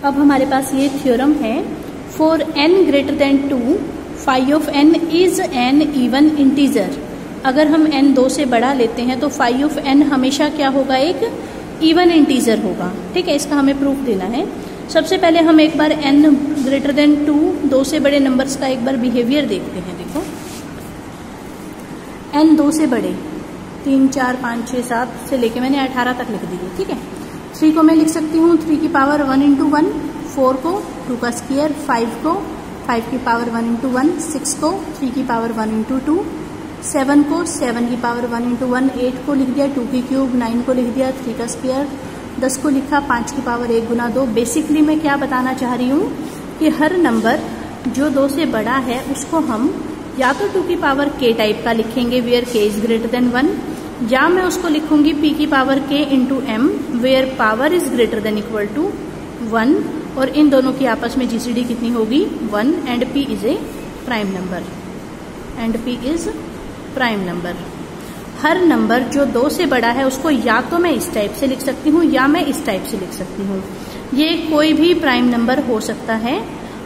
अब हमारे पास ये थ्योरम है, for n greater than 2 phi of n is an even integer. अगर हम n 2 से बड़ा लेते हैं तो फाई ऑफ n हमेशा क्या होगा, एक इवन इंटीजर होगा। ठीक है, इसका हमें प्रूफ देना है। सबसे पहले हम एक बार n ग्रेटर देन 2 से बड़े नंबर्स का एक बार बिहेवियर देखते हैं। देखो n 2 से बड़े 3, 4, 5, 6, 7 से लेके मैंने 18 तक लिख दिए। ठीक है, 3 को मैं लिख सकती हूँ 3 की पावर 1 इंटू 1, 4 को 2 का स्क्वायर, 5 को 5 की पावर 1 इंटू 1, 6 को 3 की पावर 1 इंटू 2, 7 को 7 की पावर 1 इंटू 1, 8 को लिख दिया 2 की क्यूब, 9 को लिख दिया 3 का स्क्वायर, 10 को लिखा 5 की पावर 1 गुना 2। बेसिकली मैं क्या बताना चाह रही हूँ कि हर नंबर जो 2 से बड़ा है उसको हम या तो 2 की पावर k टाइप का लिखेंगे where k is greater than 1, या मैं उसको लिखूंगी p की power k into m where power is greater than equal to 1, और इन दोनों की आपस में जीसीडी कितनी होगी 1, and p is a prime number, and p is prime number. Her number जो 2 से बड़ा है उसको या तो मैं इस टाइप से लिख सकती हूँ या मैं इस टाइप से लिख सकती हूँ। ये कोई भी प्राइम नंबर हो सकता है,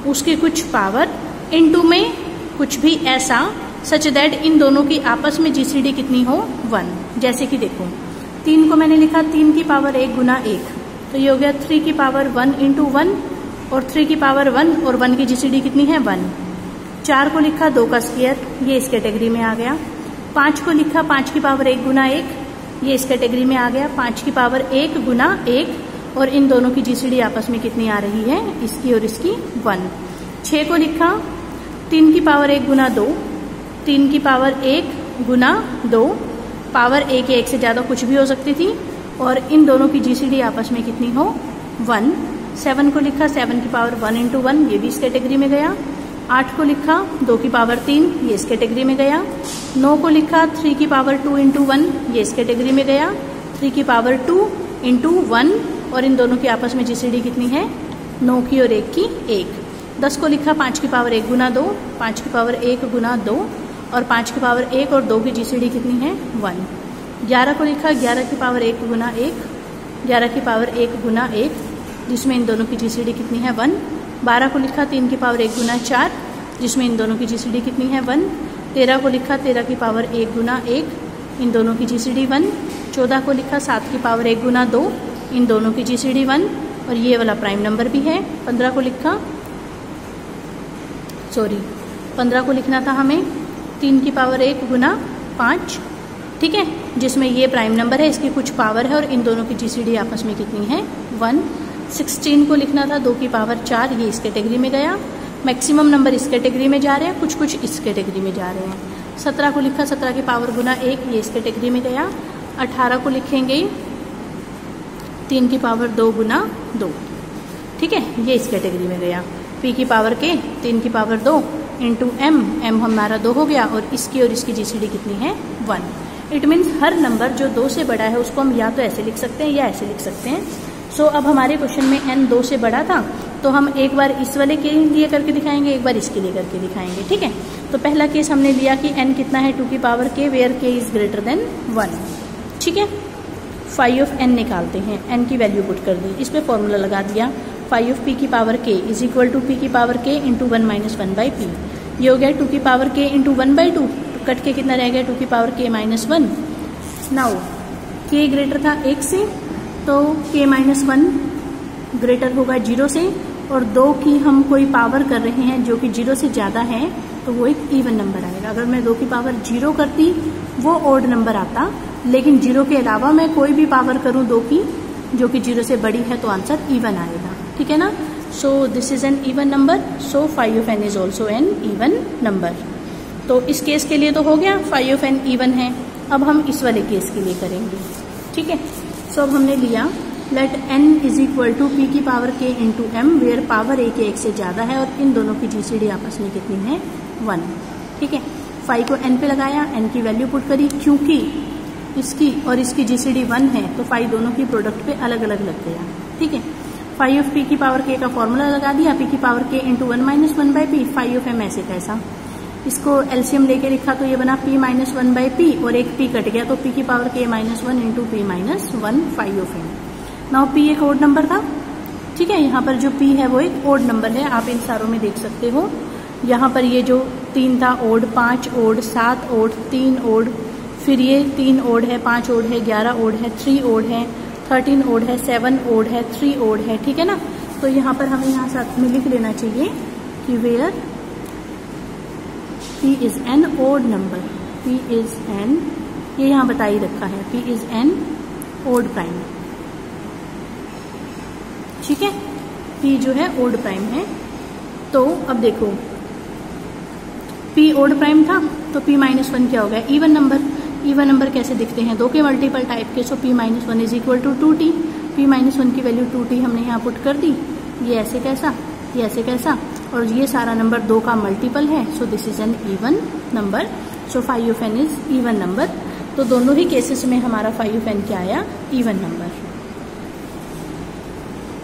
उसकी कुछ पावर इनटू में कुछ भी ऐसा सच दैट इन दोनों की आपस में जीसीडी कितनी हो 1। जैसे कि देखो 3 को मैंने लिखा 3 की पावर 1 गुना 1, तो ये हो गया 3 की पावर 1 इंटू 1, और 3 की पावर 1 और 1 की जीसीडी कितनी है 1। 4 को लिखा 2 का स्क्वायर, ये इस कैटेगरी में आ गया। 5 को लिखा 5 की पावर 1 गुना 1, ये इस कैटेगरी में आ गया। 5 की पावर 1 गुना 1, और इन दोनों की जीसीडी आपस में कितनी आ रही है, इसकी और इसकी 1। 6 को लिखा 3 की पावर 1 गुना 2, 3 की पावर 1 गुना 2, पावर 1 या 1 से ज़्यादा कुछ भी हो सकती थी, और इन दोनों की जीसीडी आपस में कितनी हो 1। 7 को लिखा 7 की पावर 1 इंटू 1, ये भी इस कैटेगरी में गया। 8 को लिखा 2 की पावर 3, ये इस कैटेगरी में गया। 9 को लिखा 3 की पावर 2 इंटू 1, ये इस कैटेगरी में गया। 3 की पावर 2 इंटू 1, और इन दोनों की आपस में जीसीडी कितनी है 9 की और 1 की 1। 10 को लिखा 5 की पावर 1 गुना 2, 5 की पावर 1 गुना 2, और 5 की पावर 1 और 2 की जीसीडी कितनी है 1। 11 को लिखा 11 की पावर 1 गुना 1, 11 की पावर 1 गुना 1, जिसमें इन दोनों की जीसीडी कितनी है 1। 12 को लिखा 3 की पावर 1 गुना 4, जिसमें इन दोनों की जीसीडी कितनी है 1। 13 को लिखा 13 की पावर 1 गुना 1, इन दोनों की जीसीडी 1। 14 को लिखा 7 की पावर 1 गुना 2, इन दोनों की जीसीडी 1, और ये वाला प्राइम नंबर भी है। 15 को लिखा 15 को लिखना था हमें 3 की पावर 1 गुना 5, ठीक है, जिसमें ये प्राइम नंबर है, इसकी कुछ पावर है, और इन दोनों की जीसीडी आपस में कितनी है 1। 16 को लिखना था 2 की पावर 4, ये इस कैटेगरी में गया। मैक्सिमम नंबर इस कैटेगरी में जा रहे हैं, कुछ कुछ इस कैटेगरी में जा रहे हैं। 17 को लिखा 17 की पावर गुना 1, ये इस कैटेगरी में गया। 18 को लिखेंगे 3 की पावर 2 गुना 2, ठीक है, ये इस कैटेगरी में गया। p की पावर के 3 की पावर 2 इंटू m हमारा 2 हो गया, और इसकी और इसकी जीसीडी कितनी है 1। इट मीन्स हर नंबर जो 2 से बड़ा है उसको हम या तो ऐसे लिख सकते हैं या ऐसे लिख सकते हैं। सो अब हमारे क्वेश्चन में n 2 से बड़ा था, तो हम एक बार इस वाले के लिए करके दिखाएंगे, एक बार इसके लिए करके दिखाएंगे। ठीक है, तो पहला केस हमने लिया कि n कितना है 2 की power k where k is greater than 1। ठीक है, फाई ऑफ n निकालते हैं, n की वैल्यू पुट कर दी, इस पर फॉर्मूला लगा दिया। फाई ऑफ p की power k is equal to p की power k into 1 minus 1 by p. ये हो गया 2 की power k into 1 by 2, cut के कितना रह गया 2 की power k minus 1। Now k greater था 1 से, तो k माइनस 1 ग्रेटर होगा 0 से, और 2 की हम कोई पावर कर रहे हैं जो कि 0 से ज़्यादा है, तो वो एक इवन नंबर आएगा। अगर मैं 2 की पावर 0 करती वो ऑड नंबर आता, लेकिन 0 के अलावा मैं कोई भी पावर करूं 2 की जो कि 0 से बड़ी है, तो आंसर इवन आएगा। ठीक है ना, so this is an even number, so phi of n is also an even number. तो इस केस के लिए तो हो गया फाई ऑफ n इवन है। अब हम इस वाले केस के लिए करेंगे। ठीक है, सो अब हमने लिया let n is equal to p की power k into m where power a के 1 से ज़्यादा है, और इन दोनों की जीसीडी आपस में कितनी है 1। ठीक है, फाई को n पे लगाया, n की वैल्यू पुट करी, क्योंकि इसकी और इसकी जीसीडी 1 है, तो फाई दोनों की प्रोडक्ट पे अलग अलग लग गया। ठीक है, फाई ऑफ p की पावर k का फॉर्मूला लगा दिया, p की power k into 1 minus 1 by p. Phi of m ऐसे कैसा, इसको एलसीएम लेके लिखा तो ये बना p माइनस 1 बाई पी, और एक p कट गया, तो p की power k minus 1 into p minus 1 phi of m। Now p एक ऑड नंबर था, ठीक है। यहाँ पर जो p है वो एक ओड नंबर है, आप इन सारों में देख सकते हो। यहाँ पर ये जो 3 था ओड, 5 ओड, 7 ओड, 3 ओड, फिर ये 3 ओड है, 5 ओड है, 11 ओड है, 3 ओड है, 13 ओड है, 7 ओड है, 3 ओड है, ठीक है ना। तो यहाँ पर हमें यहाँ साथ में लिख लेना चाहिए कि where p is an odd number, p is an, ये यहाँ बता ही रखा है, p is an odd prime, ठीक है। p जो है ओड प्राइम है। तो अब देखो p ओड प्राइम था तो p माइनस 1 क्या हो गया, इवन नंबर। इवन नंबर कैसे दिखते हैं, 2 के मल्टीपल टाइप के, so p minus 1 is equal to 2t। p minus 1 की वैल्यू 2t हमने यहाँ पुट कर दी, ये ऐसे कैसा, ये ऐसे कैसा, और ये सारा नंबर 2 का मल्टीपल है, so this is an even number. So phi of n is even number. तो दोनों ही केसेस में हमारा फाई ऑफ n क्या आया, इवन नंबर।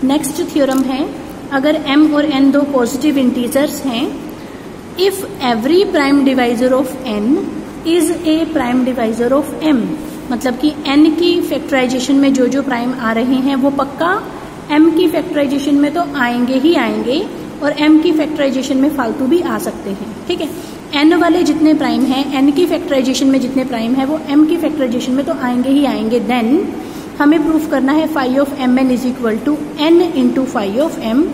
नेक्स्ट थ्योरम है, अगर m और n दो पॉजिटिव इंटीजर्स हैं, if every prime divisor of n is a prime divisor of m, मतलब कि n की फैक्टराइजेशन में जो जो प्राइम आ रहे हैं वो पक्का m की फैक्टराइजेशन में तो आएंगे ही आएंगे, और m की फैक्टराइजेशन में फालतू भी आ सकते हैं, ठीक है। n वाले जितने प्राइम हैं, n की फैक्टराइजेशन में जितने प्राइम है वो m की फैक्टराइजेशन में तो आएंगे ही आएंगे। देन हमें प्रूफ करना है phi of m n is equal to n into phi of m,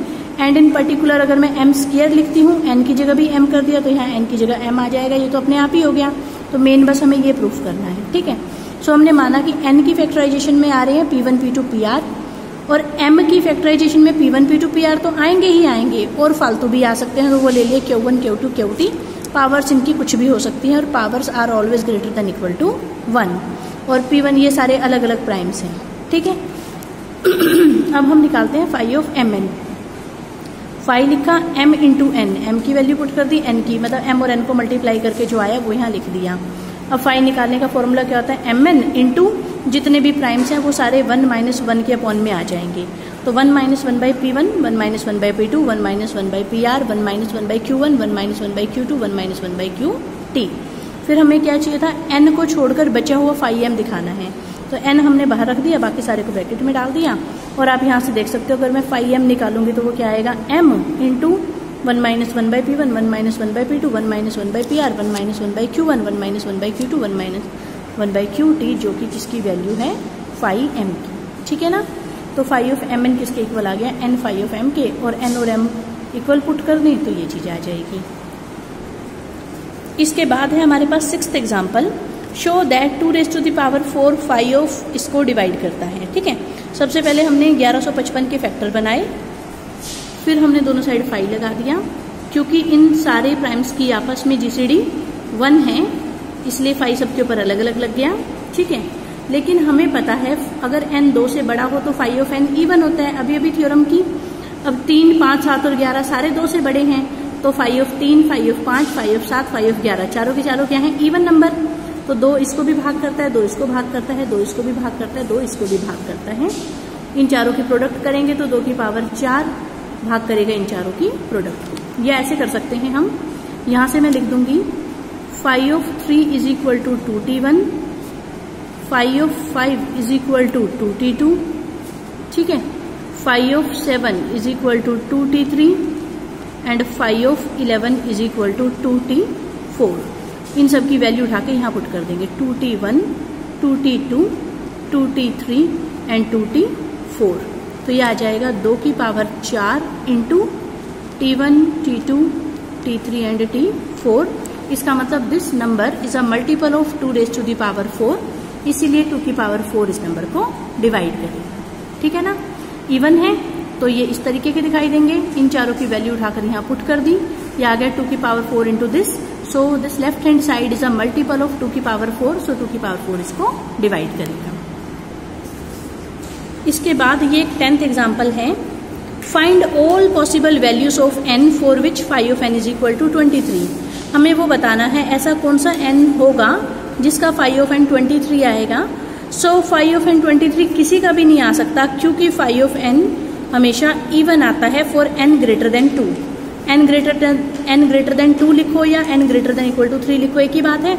and in particular अगर मैं m स्क्वायर लिखती हूँ, n की जगह भी m कर दिया तो यहाँ n की जगह m आ जाएगा, ये तो अपने आप ही हो गया। तो मेन बस हमें ये प्रूफ करना है, ठीक है। सो हमने माना कि n की फैक्टराइजेशन में आ रहे हैं p1 p2 pr, और m की फैक्टराइजेशन में p1 p2 pr तो आएंगे ही आएंगे, और फालतू भी आ सकते हैं, तो वो ले लिए q1 q2 qt। पावर्स इनकी कुछ भी हो सकती हैं, और powers are always greater than equal to 1, और p1 ये सारे अलग अलग प्राइम्स हैं, ठीक है। अब हम निकालते हैं phi of m n. Phi लिखा m इंटू एन, एम की वैल्यू पुट कर दी, n की, मतलब m और n को मल्टीप्लाई करके जो आया वो यहाँ लिख दिया। अब फाई निकालने का फॉर्मूला क्या होता है, एम एन इंटू जितने भी प्राइम्स हैं वो सारे 1 माइनस 1 के अपॉन में आ जाएंगे। तो 1 minus 1 by p1, 1 minus 1 by p2, 1 minus 1 by pr, 1 minus 1 by q1, 1 minus 1 by q2, 1 minus 1 by qt। फिर हमें क्या चाहिए था, n को छोड़कर बचा हुआ फाई m दिखाना है, तो n हमने बाहर रख दिया, बाकी सारे को ब्रैकेट में डाल दिया। और आप यहाँ से देख सकते हो, अगर मैं फाई m निकालूंगी तो वो क्या आएगा, m into 1 minus 1 by p1, 1 minus 1 by p2, 1 minus 1 by pr, 1 minus 1 by q1, 1 minus 1 by q2, 1 minus 1 by qt, जो कि किसकी वैल्यू है, फाई m की, ठीक है ना। तो फाई ऑफ एम एन किसके इक्वल आ गया, n फाई ऑफ m के, और n और m इक्वल पुट कर दें तो ये चीज़ आ जाएगी। इसके बाद है हमारे पास 6th example, show that 2 raise to the power 4 phi of इसको डिवाइड करता है, ठीक है। सबसे पहले हमने 1155 के फैक्टर बनाए, फिर हमने दोनों साइड फाई लगा दिया, क्योंकि इन सारे प्राइम्स की आपस में जीसीडी 1 है, इसलिए फाई सबके ऊपर अलग अलग लग गया, ठीक है। लेकिन हमें पता है अगर n 2 से बड़ा हो तो फाई ऑफ n इवन होता है, अभी अभी थ्योरम की। अब 3, 5, 7 और 11 सारे 2 से बड़े हैं, तो phi of 3, phi of 5, phi of 7, phi of 11 चारों के चारों क्या है, इवन नंबर। तो 2 इसको भी भाग करता है, 2 इसको भाग करता है, 2 इसको भी भाग करता है, 2 इसको भी भाग करता है। इन चारों की प्रोडक्ट करेंगे तो 2 की पावर 4 भाग करेगा इन चारों की प्रोडक्ट को। या ऐसे कर सकते हैं हम, यहाँ से मैं लिख दूंगी phi of 3 is equal to 2t1, phi of 5 is equal to 2t2, ठीक है। Phi of 7 is equal to 2t3 and phi of 11 is equal to 2t4। इन सब की वैल्यू उठा के यहाँ पुट कर देंगे, 2t1, 2t2, 2t3 and 2t4। तो ये आ जाएगा 2 की power 4 into t1, t2, t3 and t4। इसका मतलब this number is a multiple of 2 raise to the power 4, इसीलिए 2 की पावर 4 इस नंबर को डिवाइड करेगा, ठीक है ना। इवन है तो ये इस तरीके के दिखाई देंगे, इन चारों की वैल्यू उठाकर यहाँ पुट कर दी, ये आ गया 2 की power 4 into this, so this left hand side is a multiple of 2 की पावर 4, सो 2 की पावर 4 इसको डिवाइड करेगा। इसके बाद ये एक 10th एग्जाम्पल है, find all possible values of n for which phi of n is equal to 23। हमें वो बताना है ऐसा कौन सा n होगा जिसका फाई ऑफ n 23 आएगा। सो फाई ऑफ n 23 किसी का भी नहीं आ सकता, क्योंकि फाई ऑफ n हमेशा इवन आता है for n greater than 2। n greater than 2 लिखो या n greater than equal to 3 लिखो, एक ही बात है।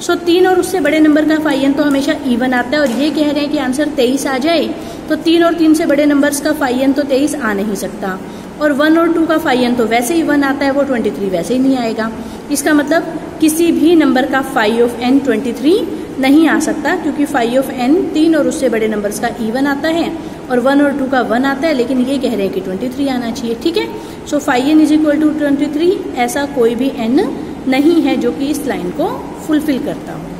सो 3 और उससे बड़े नंबर का फाई एन तो हमेशा इवन आता है, और ये कह रहे हैं कि आंसर 23 आ जाए, तो 3 और 3 से बड़े नंबर्स का फाई एन तो 23 आ नहीं सकता। और 1 और 2 का फाई एन तो वैसे ही 1 आता है, वो 23 वैसे ही नहीं आएगा। इसका मतलब किसी भी नंबर का फाई ऑफ एन 23 नहीं आ सकता, क्योंकि फाई ऑफ एन 3 और उससे बड़े नंबर्स का इवन आता है, और 1 और 2 का 1 आता है, लेकिन ये कह रहे हैं कि 23 आना चाहिए। ठीक है, so phi n is equal to 23। ऐसा कोई भी एन नहीं है जो कि इस लाइन को फुलफिल करता हो।